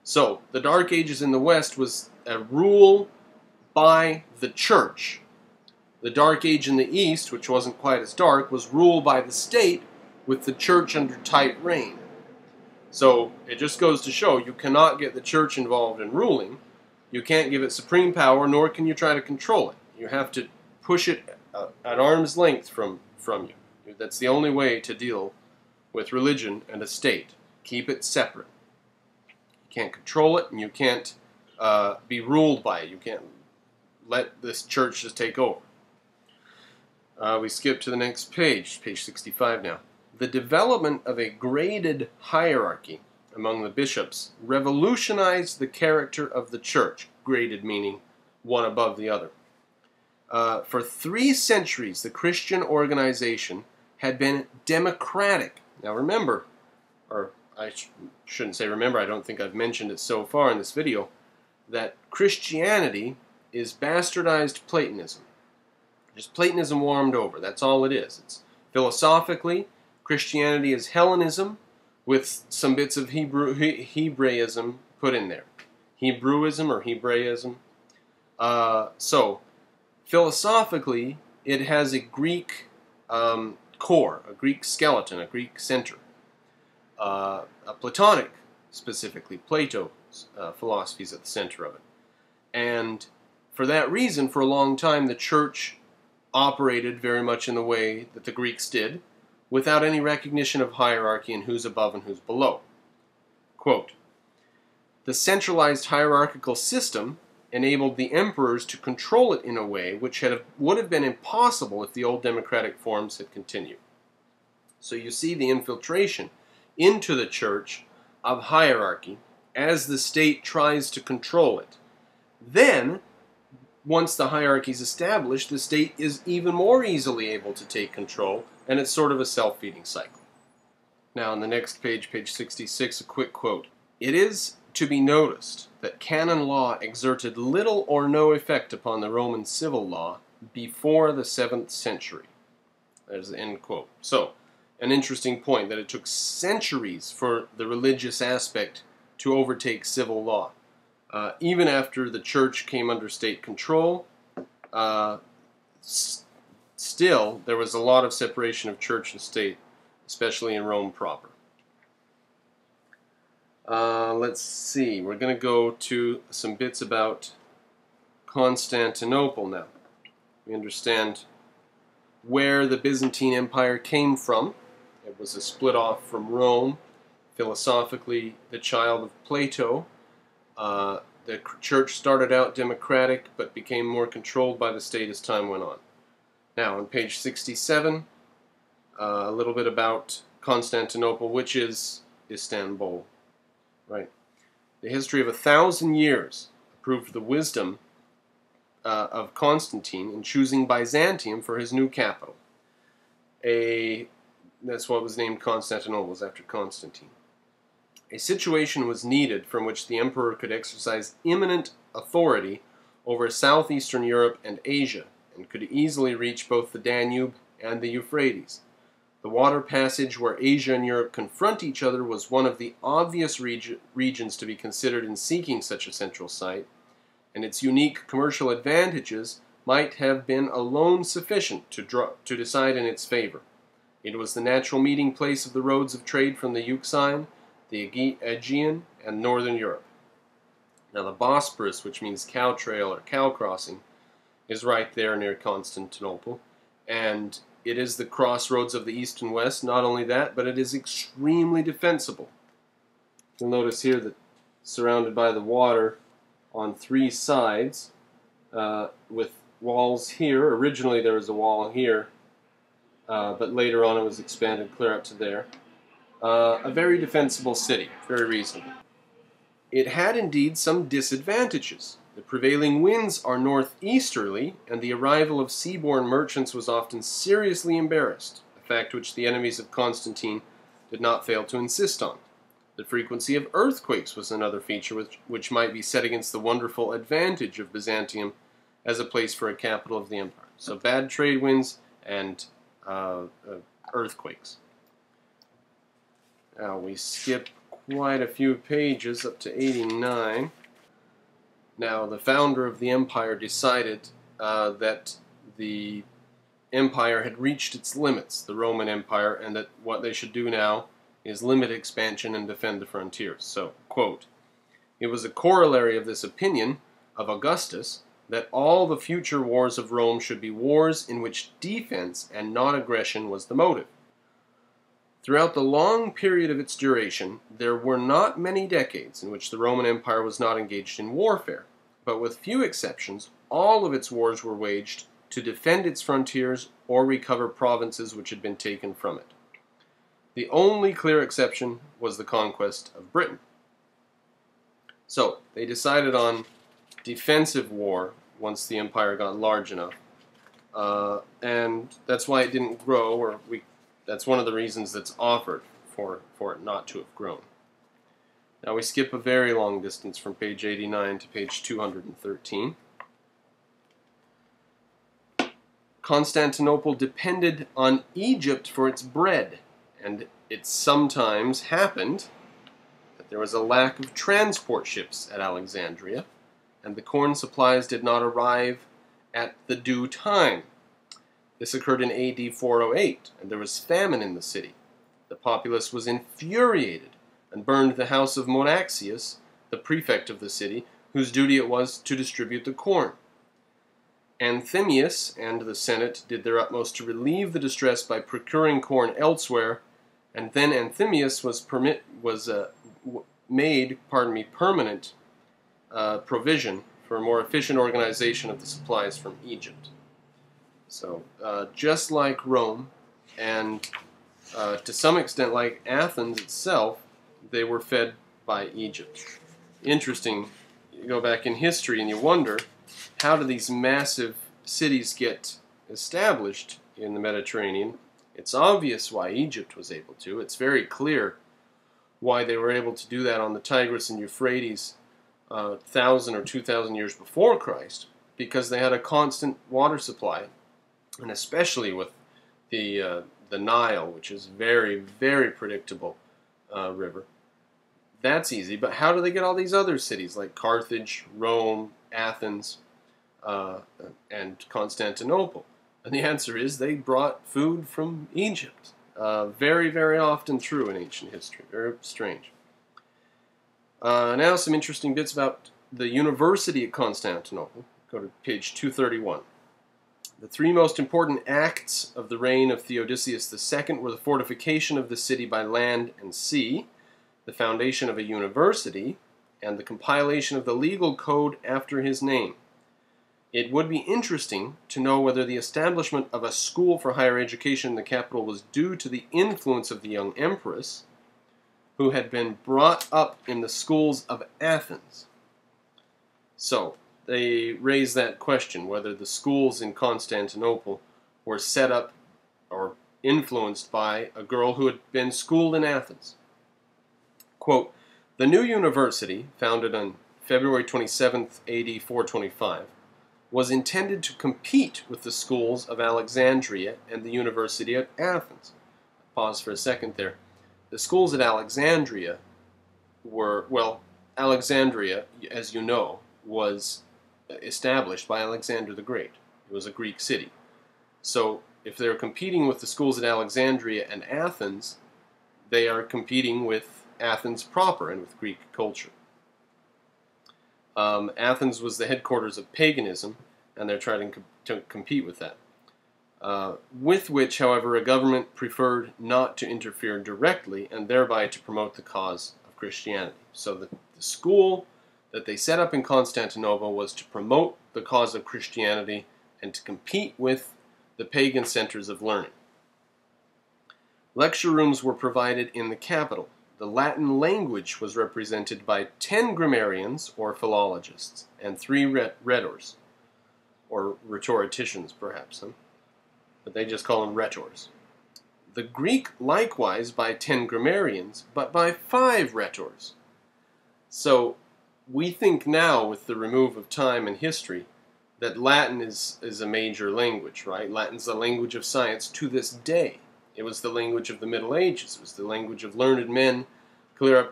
So, the Dark Ages in the West was a rule by the church. The Dark Age in the East, which wasn't quite as dark, was ruled by the state with the church under tight rein. So, it just goes to show you cannot get the church involved in ruling. You can't give it supreme power, nor can you try to control it. You have to push it at arm's length from you. That's the only way to deal with religion and a state. Keep it separate. You can't control it, and you can't be ruled by it. You can't let this church just take over. We skip to the next page, page 65 now. The development of a graded hierarchy among the bishops revolutionized the character of the church, graded meaning one above the other. For 3 centuries, the Christian organization had been democratic. Now remember, or I shouldn't say remember, I don't think I've mentioned it so far in this video, that Christianity is bastardized Platonism. Just Platonism warmed over, that's all it is. It's philosophically, Christianity is Hellenism with some bits of Hebraism put in there. Hebrewism or Hebraism. So, philosophically, it has a Greek core, a Greek skeleton, a Greek center. A Platonic, specifically, Plato's philosophy is at the center of it. And for that reason, for a long time, the church operated very much in the way that the Greeks did, without any recognition of hierarchy and who's above and who's below. Quote, the centralized hierarchical system enabled the emperors to control it in a way which would have been impossible if the old democratic forms had continued. So you see the infiltration into the church of hierarchy as the state tries to control it. Then, once the hierarchy is established, the state is even more easily able to take control, and it's sort of a self-feeding cycle. Now on the next page, page 66, a quick quote. It is to be noticed that canon law exerted little or no effect upon the Roman civil law before the 7th century. There's the end quote. So, an interesting point, that it took centuries for the religious aspect to overtake civil law. Even after the church came under state control, still there was a lot of separation of church and state, especially in Rome proper. Let's see, we're going to go to some bits about Constantinople now. We understand where the Byzantine Empire came from. It was a split off from Rome, philosophically the child of Plato. The church started out democratic, but became more controlled by the state as time went on. Now, on page 67, a little bit about Constantinople, which is Istanbul. Right. The history of 1,000 years proved the wisdom of Constantine in choosing Byzantium for his new capital. That's what was named Constantinople, was after Constantine. A situation was needed from which the emperor could exercise imminent authority over southeastern Europe and Asia, and could easily reach both the Danube and the Euphrates. The water passage where Asia and Europe confront each other was one of the obvious regions to be considered in seeking such a central site, and its unique commercial advantages might have been alone sufficient to decide in its favor. It was the natural meeting place of the roads of trade from the Euxine, the Aegean, and northern Europe. Now the Bosporus, which means cow trail or cow crossing, is right there near Constantinople, and it is the crossroads of the east and west. Not only that, but it is extremely defensible. You'll notice here that it's surrounded by the water on 3 sides, with walls here. Originally there was a wall here, but later on it was expanded clear up to there. A very defensible city, very reasonable. It had indeed some disadvantages. The prevailing winds are northeasterly, and the arrival of seaborne merchants was often seriously embarrassed, a fact which the enemies of Constantine did not fail to insist on. The frequency of earthquakes was another feature which might be set against the wonderful advantage of Byzantium as a place for a capital of the empire. So bad trade winds and earthquakes. Now we skip quite a few pages, up to 89. Now, the founder of the empire decided that the empire had reached its limits, the Roman Empire, and that what they should do now is limit expansion and defend the frontiers. So, quote, "It was a corollary of this opinion of Augustus that all the future wars of Rome should be wars in which defense and not aggression was the motive. Throughout the long period of its duration, there were not many decades in which the Roman Empire was not engaged in warfare, but with few exceptions, all of its wars were waged to defend its frontiers or recover provinces which had been taken from it. The only clear exception was the conquest of Britain." So, they decided on defensive war once the empire got large enough. And that's why it didn't grow, or that's one of the reasons that's offered for it not to have grown. Now we skip a very long distance from page 89 to page 213. Constantinople depended on Egypt for its bread, and it sometimes happened that there was a lack of transport ships at Alexandria, and the corn supplies did not arrive at the due time. This occurred in AD 408, and there was famine in the city. The populace was infuriated and burned the house of Monaxius, the prefect of the city, whose duty it was to distribute the corn. Anthemius and the Senate did their utmost to relieve the distress by procuring corn elsewhere, and then Anthemius was made permanent provision for a more efficient organization of the supplies from Egypt. So, just like Rome, and to some extent like Athens itself, they were fed by Egypt. Interesting, you go back in history and you wonder, how do these massive cities get established in the Mediterranean? It's obvious why Egypt was able to. It's very clear why they were able to do that on the Tigris and Euphrates 1,000 or 2,000 years before Christ, because they had a constant water supply, and especially with the Nile, which is very, very predictable river. That's easy, but how do they get all these other cities like Carthage, Rome, Athens, and Constantinople? And the answer is they brought food from Egypt. Very, very often true in ancient history. Very strange. Now some interesting bits about the university at Constantinople. Go to page 231. The three most important acts of the reign of Theodosius II were the fortification of the city by land and sea, the foundation of a university, and the compilation of the legal code after his name. It would be interesting to know whether the establishment of a school for higher education in the capital was due to the influence of the young empress, who had been brought up in the schools of Athens. So, they raise that question, whether the schools in Constantinople were set up or influenced by a girl who had been schooled in Athens. Quote, "The new university, founded on February 27th, AD 425, was intended to compete with the schools of Alexandria and the University at Athens." Pause for a second there. The schools at Alexandria were, well, Alexandria, as you know, was established by Alexander the Great. It was a Greek city. So if they're competing with the schools at Alexandria and Athens, they are competing with Athens proper and with Greek culture. Athens was the headquarters of paganism, and they're trying to compete with that. With which, however, a government preferred not to interfere directly, and thereby to promote the cause of Christianity. So the school that they set up in Constantinople was to promote the cause of Christianity and to compete with the pagan centers of learning. Lecture rooms were provided in the capital. The Latin language was represented by 10 grammarians, or philologists, and 3 rhetors, or rhetoricians, perhaps, but they just call them rhetors. The Greek likewise by 10 grammarians, but by 5 rhetors. So we think now, with the remove of time and history, that Latin is a major language, right? Latin's the language of science to this day. It was the language of the Middle Ages. It was the language of learned men clear up to